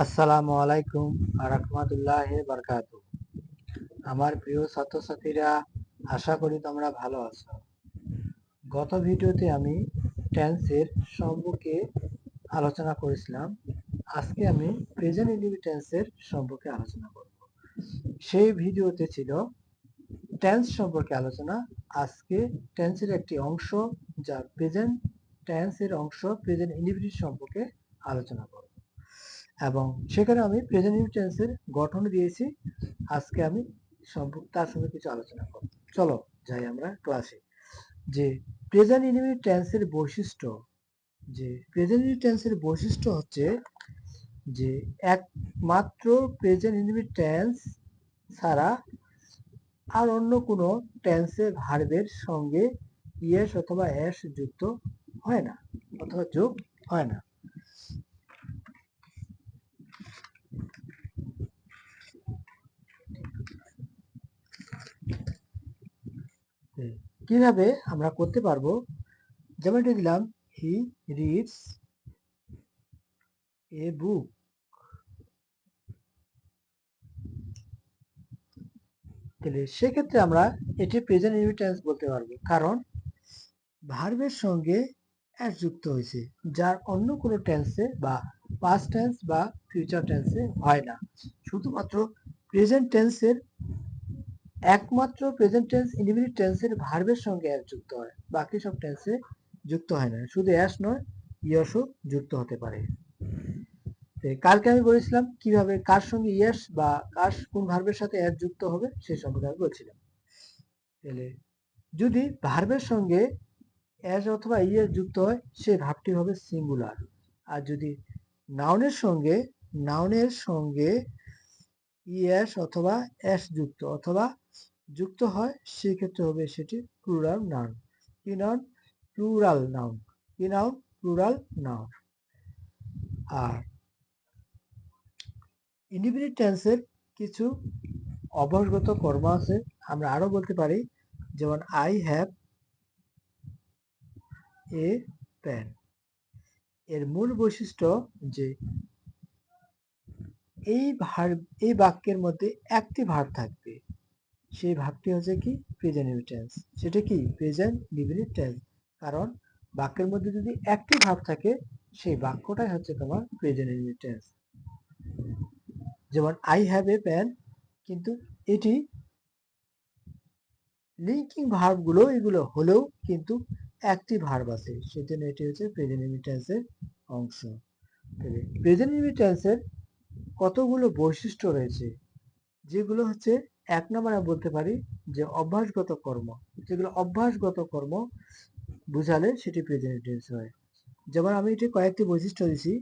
আসসালামু আলাইকুম রাহমাতুল্লাহি বারাকাতুহু। আমার প্রিয় ছাত্রছাত্রীরা, আশা করি তোমরা ভালো আছো। গত ভিডিওতে আমি টেন্সের সম্পর্কে আলোচনা করেছিলাম। আজকে আমি প্রেজেন্ট ইন্ডিভিজুয়াল টেন্সের সম্পর্কে আলোচনা করব। সেই ভিডিওতে ছিল টেন্স সম্পর্কে আলোচনা। আজকে টেন্সের একটি অংশ, যা প্রেজেন্ট টেন্সের অংশ, প্রেজেন্ট ইন্ডিভিজুয়াল সম্পর্কে আলোচনা করব এবং সেখানে আমি প্রেজেন্ট টেন্সের গঠন দিয়েছি। আজকে আমি তার সঙ্গে কিছু আলোচনা করব। চলো যাই আমরা ক্লাসে। যে প্রেজেন্ট ইনডিফিনিট টেন্সের বৈশিষ্ট্য, যে প্রেজেন্ট ইনডিফিনিট টেন্সের বৈশিষ্ট্য হচ্ছে যে একমাত্র প্রেজেন্ট ইনডিফিনিট টেন্স ছাড়া আর অন্য কোনো টেন্সের ভার্বের সঙ্গে ইয়েস অথবা এস যুক্ত হয় না অথবা যোগ হয় না। কিভাবে আমরা করতে পারবো? যেমন এটা দিলাম, হি রিডস এ বুক। তাহলে সেক্ষেত্রে আমরা এটি প্রেজেন্ট ইনডিফিনিট টেন্স বলতে পারবো, কারণ ভার্বের সঙ্গে এস যুক্ত হয়েছে, যার অন্য কোনো টেন্সে বা পাস্ট টেন্স বা ফিউচার টেন্সে হয় না। শুধুমাত্র প্রেজেন্ট টেন্সের, একমাত্র প্রেজেন্ট টেন্স ইনডিফিনিট টেন্সের ভার্বের সঙ্গে এস যুক্ত হয়, বাকি সব টেন্সে যুক্ত হয় না। শুধু এস নয়, ইয়সও যুক্ত হতে পারে। কালকে আমি বলেছিলাম কিভাবে কার সঙ্গে ইয়েস বা কার কোন ভার্বের সাথে এস যুক্ত হবে সে সম্পর্কে আমি বলছিলাম। তাহলে যদি ভার্বের সঙ্গে এস অথবা ইয়েস যুক্ত হয়, সে ভার্বটি হবে সিঙ্গুলার। আর যদি নাউনের সঙ্গে ইয়েস অথবা এস যুক্ত হয়, সেক্ষেত্রে হবে সেটি প্লুরাল নাউন। কি নাউন? Plural noun. কি নাউন? Plural noun. আর ইনডিফিনিট টেন্সের কিছু অভ্যাসগত কর্ম আছে। আমরা আরো বলতে পারি, যেমন আই হ্যাভ এ পেন। এর মূল বৈশিষ্ট্য যে এই বাক্যের মধ্যে একটি ভার্ব থাকবে, সেই ভার্বটি হচ্ছে কি? Present indefinite tense. সেটা কি? Present indefinite tense. কারণ বাক্যের মধ্যে যদি একটি ভার্ব থাকে, সেই বাক্যটাই হচ্ছে তোমার প্রেজেন্ট ইনডিফিনিট টেন্স। যেমন আই হ্যাভ এ পেন, কিন্তু এটি লিঙ্কিং ভার্বগুলো এগুলো হলেও কিন্তু একটি ভার্ব আছে, সেজন্য এটি হচ্ছে প্রেজেন্ট ইনডিফিনিট টেন্সের অংশ। প্রেজেন্ট ইনডিফিনিট টেন্সের কতগুলো বৈশিষ্ট্য রয়েছে, যেগুলো হচ্ছে এক নম্বরে বলতে পারি যে অভ্যাসগত কর্ম। যেগুলো অভ্যাসগত কর্ম বুঝালে সেটি প্রেজেন্ট টেন্স হয়। যেমন আমি এটি কয়েকটি বৈশিষ্ট্য দিছি,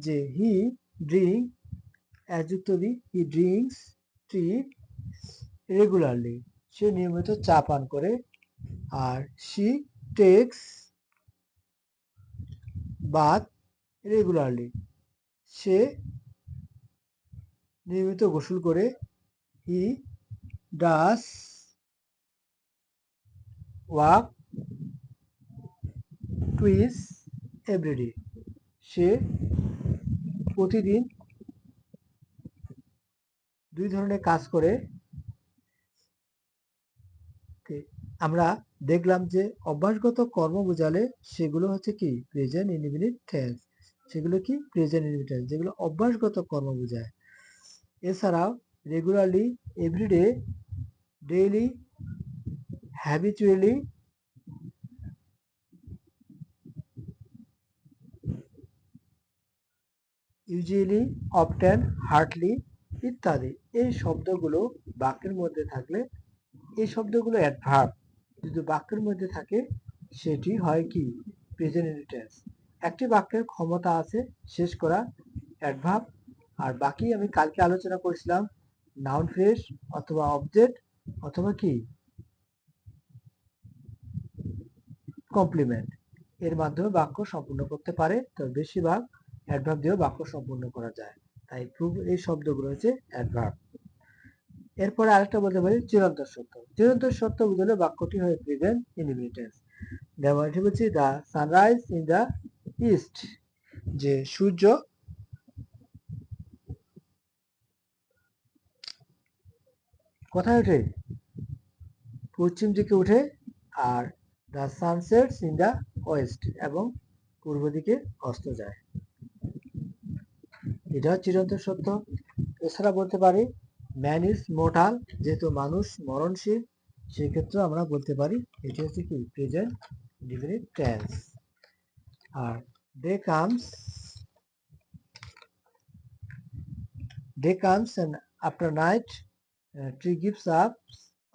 যে হি ড্রিঙ্ক, যুক্ত দি, হি ড্রিঙ্কস টি রেগুলারলি, সে নিয়মিত চা পান করে। আর শি টেক্স বাথ রেগুলারলি, সে নিয়মিত গোসল করে। হি ডাস ওয়াক টুইস এভরিডে, সে প্রতিদিন 2 ধরনের কাজ করে। আমরা দেখলাম যে অভ্যাসগত কর্ম বোঝালে সেগুলো হচ্ছে কি? Present indefinite tense. সেগুলো কি? প্রেজেন্ট ইনডিফিনিট টেন্স, যেগুলো অভ্যাসগত কর্ম বোঝায়। এছাড়াও regularly, everyday, daily, habitually, usually, often, hardly ইত্যাদি এই শব্দগুলো বাক্যের মধ্যে থাকলে, এই শব্দগুলো অ্যাডভার্ব, যদি বাক্যের মধ্যে থাকে সেটি হয় কি? Present indefinite tense. একটি বাক্যের ক্ষমতা আছে শেষ করা, অ্যাডভার্ব। আর বাকি আমি কালকে আলোচনা করেছিলাম নাউন ফ্রেজ অথবা অবজেক্ট অথবা কি কমপ্লিমেন্ট, এর মাধ্যমে বাক্য সম্পূর্ণ করতে পারে। তবে বেশিরভাগ অ্যাডভার্ব দিয়েও বাক্য সম্পূর্ণ করা যায়। তাই এই শব্দগুলো হচ্ছে অ্যাডভার্ব। এরপরে আরেকটা বলতে পারি চিরন্তর সত্য। চিরন্তর সত্য বুঝলে বাক্যটি হয় প্রেজেন্ট ইনডিফিনিট টেন্স। যেমন এটি বলছি, the sunrise in the east, যে সূর্য কোথায় ওঠে? পশ্চিম দিকে উঠে। Are the সানসেটস in the West, এবং পূর্ব দিকে অস্ত যায়। এটা চিরন্তন সত্য। এছাড়া বলতে পারি ম্যান ইজ মোর্টাল, যেহেতু মানুষ মরণশীল, সেক্ষেত্রে আমরা বলতে পারি এটি হচ্ছে কি প্রেজেন্ট ইনডিফিনিট টেন্স। আর day comes and after night tree gives up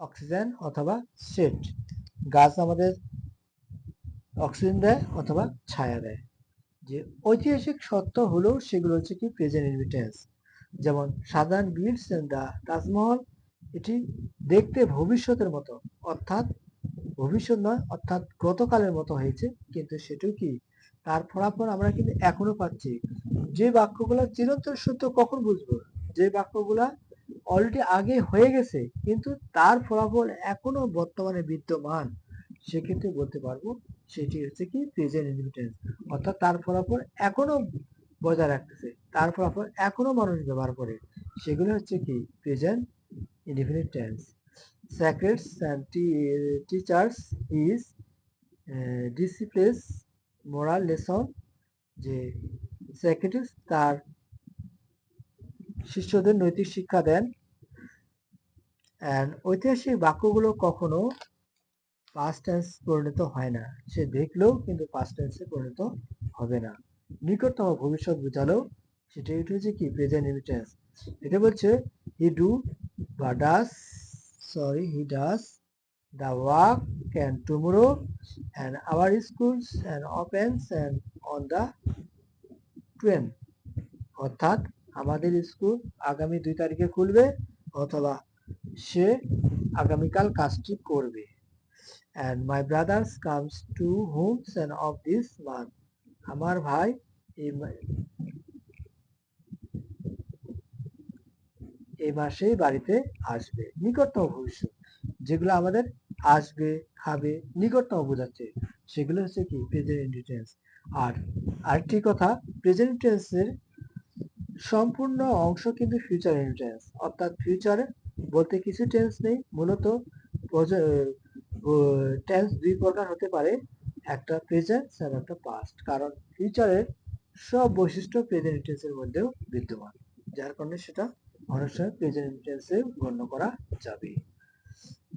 oxygen অথবা শেড। গাছ আমাদের অক্সিজেন দেয় অথবা ছায়া দেয়। যে ঐতিহাসিক সত্য হলো সেগুলো হচ্ছে কি প্রেজেন্ট ইনডিফিনিট। যেমন সাধারণ বিল্ডস এন্ড দ্য তাজমহল, এটি দেখতে ভবিষ্যতের মতো, অর্থাৎ ভবিষ্যৎ নয়, অর্থাৎ গতকালের মতো হয়েছে, কিন্তু সেটাও কি তার ফলাফল আমরা কিন্তু এখনো পাচ্ছি। যে বাক্যগুলো চিরন্তন সত্য কখন বুঝবো? যে বাক্যগুলা অলরেডি আগে হয়ে গেছে কিন্তু তার ফলাফল এখনো বর্তমানে বিদ্যমান, সেক্ষেত্রে বলতে পারবো সেটি হচ্ছে কি প্রেজেন্ট ইনডিফিনিট। অর্থাৎ তার ফলাফল এখনো বজায় রাখতেছে, তার ফলাফল এখনো মানুষ ব্যবহার করে, সেগুলো হচ্ছে কি present indefinite tense. Socrates and teachers is disciplines moral lesson, যে সক্রেটিস তার শিষ্যদের নৈতিক শিক্ষা দেন। ঐতিহাসিক বাক্যগুলো কখনো পাস্ট টেন্স পরিণত হয় না, সে দেখলেও কিন্তু পাস্ট টেন্সে পরিণত হবে না। নিকটতম ভবিষ্যৎ বোঝালেও সেটা হচ্ছে কি প্রেজেন্ট ইনডিফিনিট। এটা বলছে হি ডু বা ডাস, হি ডাস the work and tomorrow and our schools and opens and on the 20, অর্থাৎ আমাদের স্কুল আগামী 2 তারিখে খুলবে অথবা সে আগামীকাল কাজটি করবে। and my brothers comes to homes and of this month, আমার ভাই এই মাসেই বাড়িতে আসবে। নিকটতম ভবিষ্যৎ, যেগুলো আমাদের আসবে, খাবে, নিকটতম বোঝাচ্ছে, সেগুলো হচ্ছে কি প্রেজেন্ট ইনডিফিনিট। আর আরেকটি কথা, প্রেজেন্ট টেন্সের সম্পূর্ণ অংশ কিন্তু ফিউচার ইনডিফিনিট, অর্থাৎ ফিউচারে বলতে কিছু টেন্স নেই। মূলত টেন্স দুই প্রকার হতে পারে, একটা প্রেজেন্ট আর একটা পাস্ট, কারণ ফিউচারের সব বৈশিষ্ট্য প্রেজেন্ট টেন্সের মধ্যেও বিদ্যমান, যার কারণে সেটা অনেক সময় প্রেজেন্ট টেন্সে গণ্য করা যাবে।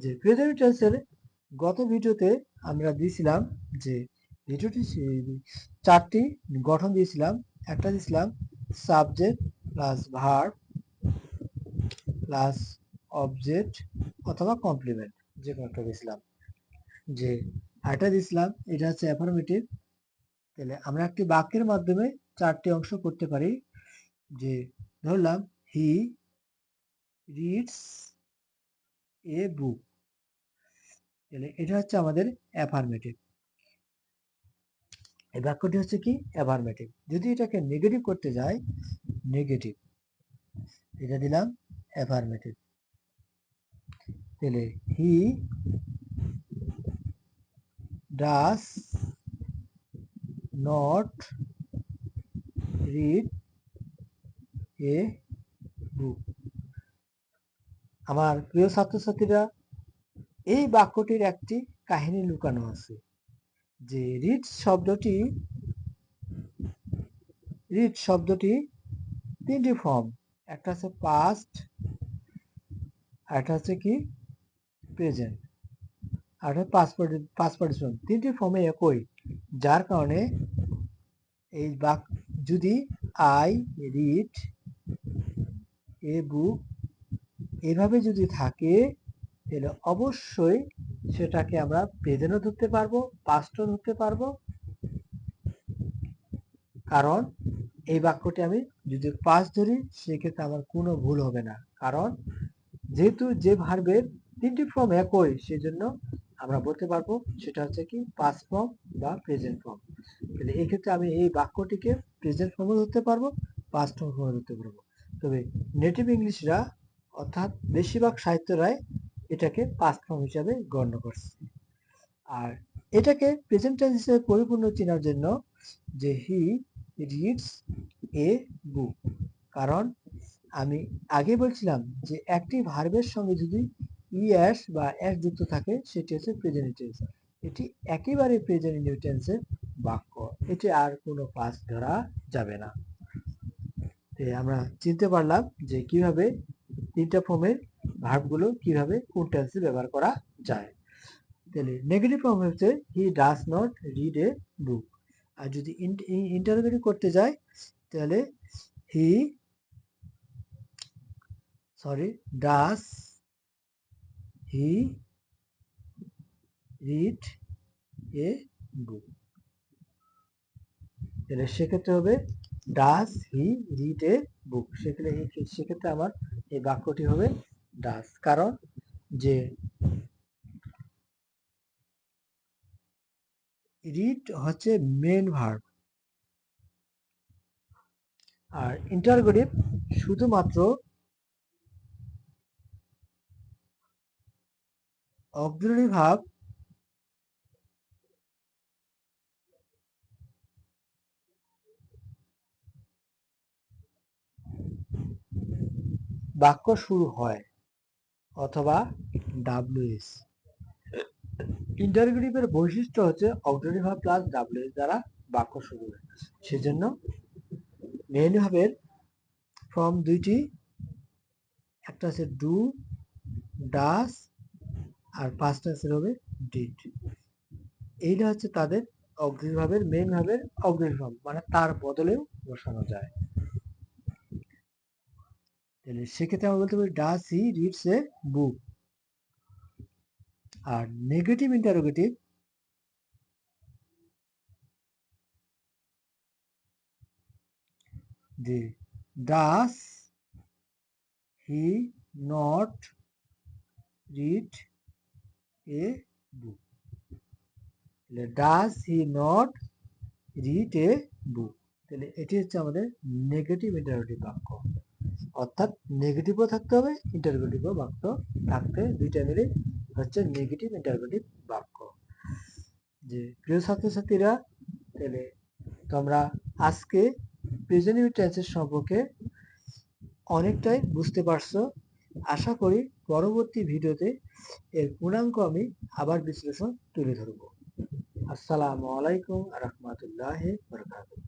যে প্রেজেন্ট টেন্সের গত ভিডিওতে আমরা দিয়েছিলাম যে ভিডিওটি 4টি গঠন দিয়েছিলাম। একটা দিয়েছিলাম subject plus verb plus object অথবা কমপ্লিমেন্ট, যে কোনো একটা দিয়েছিলাম। যে আরেকটা দিয়েছিলাম এটা হচ্ছে অ্যাফার্মেটিভ। তাহলে আমরা একটি বাক্যের মাধ্যমে 4টি অংশ করতে পারি। যে ধরলাম হি রিডস এ বুক, তাহলে এটা হচ্ছে আমাদের অ্যাফার্মেটিভ। এই বাক্যটি হচ্ছে কি অ্যাফার্মেটিভ। যদি এটাকে নেগেটিভ করতে যাই, নেগেটিভ, এটা দিলাম অ্যাফার্মেটিভ। তাহলে হি ডাস নট রিড এ বুক। আমার প্রিয় ছাত্রছাত্রীরা, এই বাক্যটির একটি কাহিনী লুকানো আছে। যে রিড শব্দটি 3টি ফর্ম, একটা হচ্ছে পাস্ট, একটা হচ্ছে কি প্রেজেন্ট, আর পাস্ট পার্টিসিপেন্ট, 3টি ফর্মে একই, যার কারণে এই বাক্য যদি আই রিড এ বুক এভাবে যদি থাকে, তাহলে অবশ্যই সেটাকে আমরা প্রেজেন্টও ধরতে পারবো, পাস্টও ধরতে পারবো। কারণ এই বাক্যটি আমি যদি পাস্ট ধরি সেক্ষেত্রে আমার কোনো ভুল হবে না, কারণ যেহেতু যে ভার্বের 3টি ফর্ম একই, সেজন্য আমরা বলতে পারবো সেটা হচ্ছে কি পাস্ট ফর্ম বা প্রেজেন্ট ফর্ম। তাহলে এই ক্ষেত্রে আমি এই বাক্যটিকে প্রেজেন্ট ফর্মও ধরতে পারবো, পাস্ট ফর্মও ধরতে পারবো। তবে নেটিভ ইংলিশরা অর্থাৎ বেশিরভাগ সাহিত্যরাই এটাকে পাস্ট ফর্ম হিসাবে গণ্য করছে। আর এটাকে প্রেজেন্ট টেন্স হিসেবে পরিপূর্ণ চেনার জন্য যে হি রিডস এ বুক, কারণ আমি আগে বলছিলাম যে একটি ভার্বের সঙ্গে যদি ইএস বা এস যুক্ত থাকে সেটি হচ্ছে প্রেজেন্ট টেন্স। এটি একেবারে প্রেজেন্ট টেন্সের বাক্য, এটি আর কোনো ক্লাস ধরা যাবে না। আমরা চিনতে পারলাম যে কিভাবে তিনটা ফর্মের ভার্বগুলো কিভাবে কোন টেন্সে ব্যবহার করা যায়। তাহলে নেগেটিভ ফর্ম হচ্ছে he does not read a book. আর যদি ইন্টারোগেটিভ করতে যাই তাহলে he does he read a book. তাহলে সেক্ষেত্রে হবে ডাজ হি রিড এ বুক। সেক্ষেত্রে আমার এই বাক্যটি হবে ডাজ, কারণ যে রিড হচ্ছে মেন ভার্ব, আর ইন্টারোগেটিভ শুধুমাত্র অক্সিলারি ভার্ব বাক্য শুরু হয় অথবা ডাব্লিউএস। ইন্টারোগেটিভের বৈশিষ্ট্য হচ্ছে অক্সিলারি ভার্ব প্লাস ডাব্লিউএস দ্বারা বাক্য শুরু হয়। সেজন্য মেন ভার্বের ফর্ম দুইটি, একটা আছে ডু, ডাস, আর পাস্ট টেন্সের হবে ডিড। এইটা হচ্ছে তাদের অক্সিলারি ভার্বের মেন ভার্বের অক্সিলারি ফর্ম, মানে তার বদলেও বসানো যায়। তাহলে সেক্ষেত্রে আমরা বলতে পারি does he reads a book. আর নেগেটিভ ইন্টারোগেটিভ যে does he not read a book. Does he not read a book, তাহলে এটি হচ্ছে আমাদের নেগেটিভ ইন্টারোগেটিভ বাক্য। অর্থাৎ নেগেটিভও থাকতে হবে, ইন্টারোগেটিভও বাক্য থাকতে, দুইটা মিলে হচ্ছে নেগেটিভ ইন্টারোগেটিভ বাক্য। যে প্রিয় ছাত্রছাত্রীরা, তাহলে তোমরা আজকে প্রেজেন্ট টেন্সের সম্পর্কে অনেকটাই বুঝতে পারছো। আশা করি পরবর্তী ভিডিওতে এর পূর্ণাঙ্গ আমি আবার বিশ্লেষণ তুলে ধরব। আসসালামু আলাইকুম ওয়া রাহমাতুল্লাহি ওয়া বারাকাতুহু।